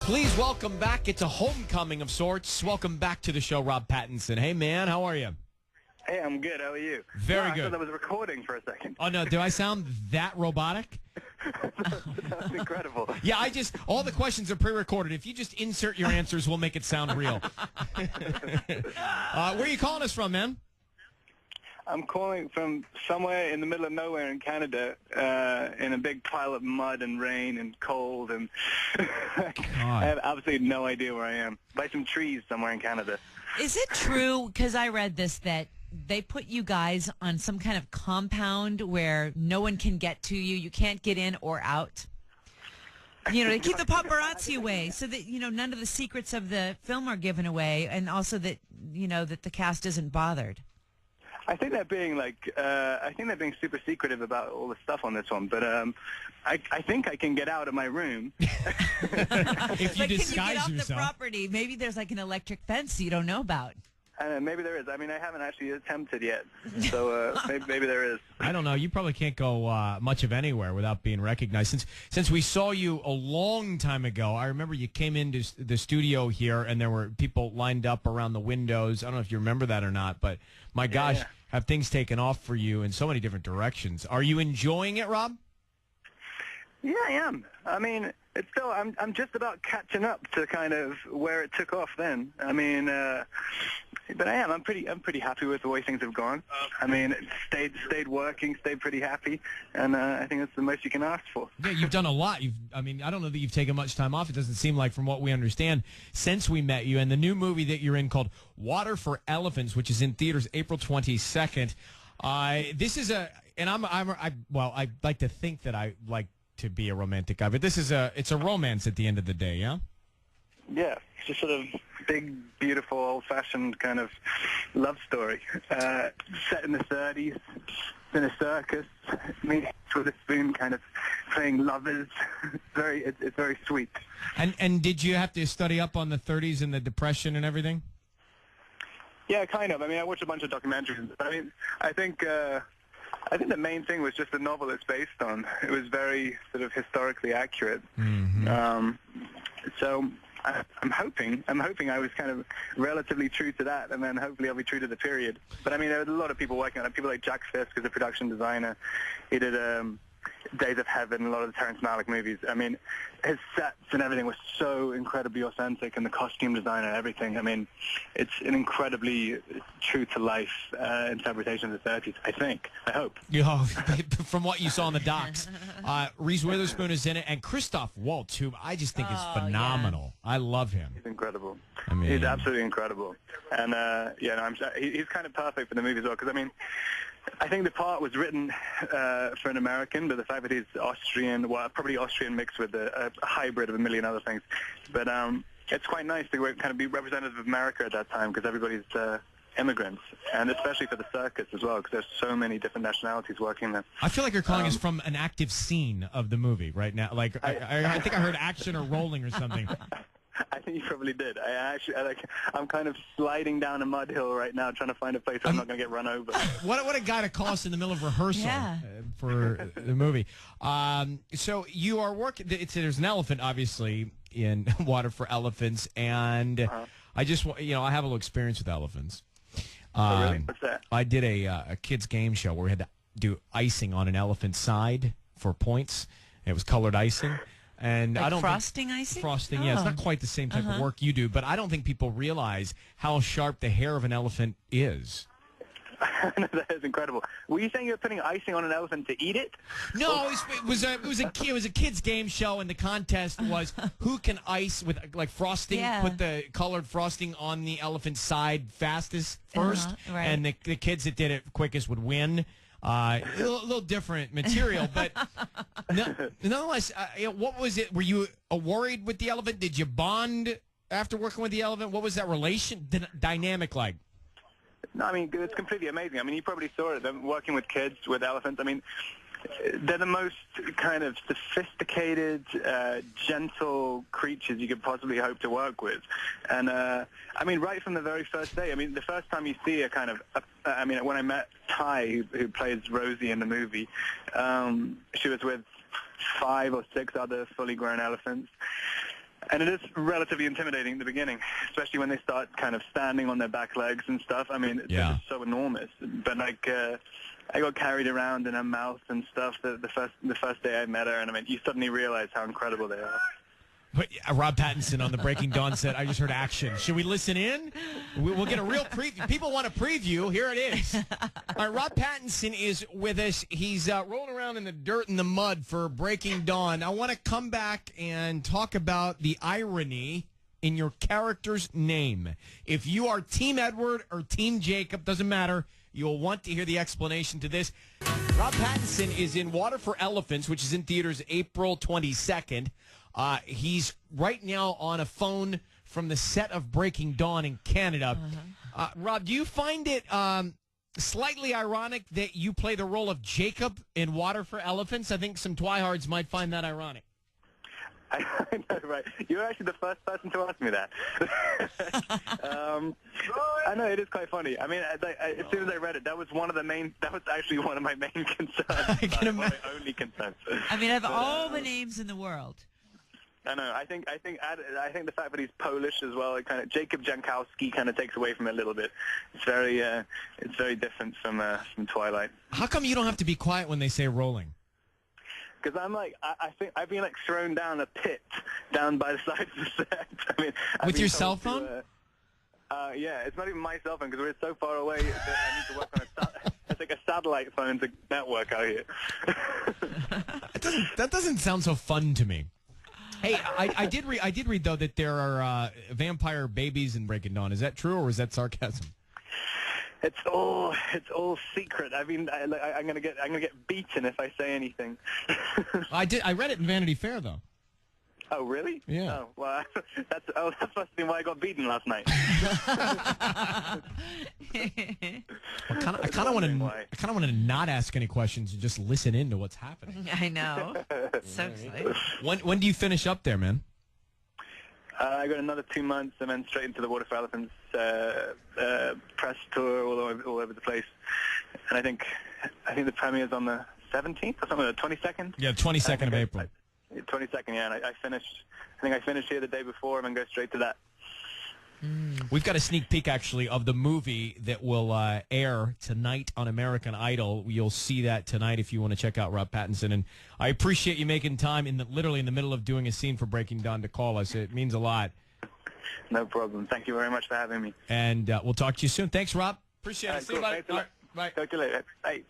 Please welcome back. It's a homecoming of sorts. Welcome back to the show, Rob Pattinson. Hey, man, how are you? Hey, I'm good. How are you? Very good. I thought I was recording for a second. Oh, no. Do I sound that robotic? That's incredible. Yeah, all the questions are pre-recorded. If you just insert your answers, we'll make it sound real. Where are you calling us from, man? I'm calling from somewhere in the middle of nowhere in Canada, in a big pile of mud and rain and cold, and I have absolutely no idea where I am. By some trees somewhere in Canada. Is it true, because I read this, that they put you guys on some kind of compound where no one can get to you? You can't get in or out? You know, to keep the paparazzi away so that, you know, none of the secrets of the film are given away, and also that, you know, that the cast isn't bothered. I think they're being super secretive about all the stuff on this one, but I think I can get out of my room. If you disguise can you get off yourself. the property? Maybe there's like an electric fence you don't know about. Maybe there is. I mean, I haven't actually attempted yet, so maybe there is. I don't know. You probably can't go much of anywhere without being recognized. Since we saw you a long time ago, I remember you came into the studio here, and there were people lined up around the windows. I don't know if you remember that or not, but my gosh, have things taken off for you in so many different directions. Are you enjoying it, Rob? Yeah, I am. I mean, it's still. I'm just about catching up to kind of where it took off then. I mean, but I am. I'm pretty happy with the way things have gone. I mean, it stayed working, stayed pretty happy, and I think that's the most you can ask for. Yeah, you've done a lot. I don't know that you've taken much time off. It doesn't seem like, from what we understand, since we met you. And the new movie that you're in called Water for Elephants, which is in theaters April 22nd. This is I'd like to think that I like to be a romantic guy, but it's a romance at the end of the day, yeah? Yeah, it's just sort of big, beautiful, old-fashioned kind of love story. Set in the 30s, in a circus, me with a spoon kind of playing lovers. It's very sweet. And did you have to study up on the 30s and the Depression and everything? Yeah, kind of. I mean, I watched a bunch of documentaries. I mean, I think the main thing was just the novel it's based on. It was very sort of historically accurate. Mm-hmm. So I'm hoping I was kind of relatively true to that, and then hopefully I'll be true to the period. But I mean, there were a lot of people working on it. People like Jack Fisk, who's a production designer. He did Days of Heaven, a lot of the Terrence Malick movies. I mean, his sets and everything was so incredibly authentic, and the costume design and everything. I mean, it's an incredibly true-to-life interpretation of the 30s, I think. I hope. From what you saw on the docs. Reese Witherspoon is in it, and Christoph Waltz, who I just think is phenomenal. Yeah. I love him. He's incredible. I mean, he's absolutely incredible. And, he's kind of perfect for the movie as well, because, I mean, I think the part was written for an American, but the fact that he's Austrian, well, probably Austrian mixed with a hybrid of a million other things. But it's quite nice to kind of be representative of America at that time, because everybody's immigrants, and especially for the circus as well, because there's so many different nationalities working there. I feel like you're calling us from an active scene of the movie right now. Like I think I heard action or rolling or something. I think you probably did. I'm kind of sliding down a mud hill right now, trying to find a place where I'm not going to get run over. What a guy to call us in the middle of rehearsal for the movie. So you are working. There's an elephant, obviously, in Water for Elephants, and I just I have a little experience with elephants. Oh, really? What's that? I did a kids game show where we had to do icing on an elephant's side for points. It was colored icing. And like I don't frosting icing? Frosting, yeah. It's not quite the same type of work you do, but I don't think people realize how sharp the hair of an elephant is. That is incredible. Were you saying you were putting icing on an elephant to eat it? No, it was a kids game show, and the contest was who can ice with like frosting, put the colored frosting on the elephant's side fastest first, right. And the kids that did it quickest would win. A little different material, but nonetheless, what was it? Were you worried with the elephant? Did you bond after working with the elephant? What was that dynamic like? No, I mean, it's completely amazing. I mean, you probably saw it, them working with kids, with elephants. I mean, they're the most kind of sophisticated, gentle creatures you could possibly hope to work with. And, I mean, right from the very first day, I mean, the first time you see when I met Ty, who plays Rosie in the movie, she was with 5 or 6 other fully grown elephants. And it is relatively intimidating at the beginning, especially when they start kind of standing on their back legs and stuff. I mean, they're just so enormous. But like, I got carried around in her mouth and stuff the first day I met her, and I mean, you suddenly realize how incredible they are. But Rob Pattinson on the Breaking Dawn said, I just heard action. Should we listen in? We'll get a real preview. People want a preview. Here it is. All right, Rob Pattinson is with us. He's rolling around in the dirt and the mud for Breaking Dawn. I want to come back and talk about the irony in your character's name. If you are Team Edward or Team Jacob, doesn't matter. You'll want to hear the explanation to this. Rob Pattinson is in Water for Elephants, which is in theaters April 22nd. He's right now on a phone from the set of Breaking Dawn in Canada. Rob, do you find it slightly ironic that you play the role of Jacob in Water for Elephants? I think some twihards might find that ironic. I know, right? You're actually the first person to ask me that. I know, it is quite funny. I mean, as soon as I read it, that was actually one of my main concerns. I can imagine. One of my only concerns. I mean, of all the names in the world. I know. I think the fact that he's Polish as well, it kind of Jacob Jankowski kind of takes away from it a little bit. It's very different from Twilight. How come you don't have to be quiet when they say rolling? Because I'm like, I think I've been like thrown down a pit down by the side of the set. I mean, with your cell phone? Yeah, it's not even my cell phone because we're so far away that I need to work on it's like a satellite phone to network out here. That doesn't sound so fun to me. Hey, I did read though that there are vampire babies in Breaking Dawn. Is that true or is that sarcasm? It's all secret. I mean, I'm gonna get beaten if I say anything. I read it in Vanity Fair though. Oh really? Yeah. Oh well, that must have been why I got beaten last night. I kind of want to not ask any questions and just listen in to what's happening. I know. So exciting. When do you finish up there, man? I got another 2 months and then straight into the Water for Elephants press tour all over the place. And I think the premiere is on the 17th or something, the 22nd. Yeah, 22nd of April. 22nd, yeah. And I think I finished here the day before and then go straight to that. We've got a sneak peek, actually, of the movie that will air tonight on American Idol. You'll see that tonight if you want to check out Rob Pattinson. And I appreciate you making time, literally in the middle of doing a scene for Breaking Dawn, to call us. It means a lot. No problem. Thank you very much for having me. And we'll talk to you soon. Thanks, Rob. Appreciate it. See you, buddy. Bye. Talk to you later. Bye.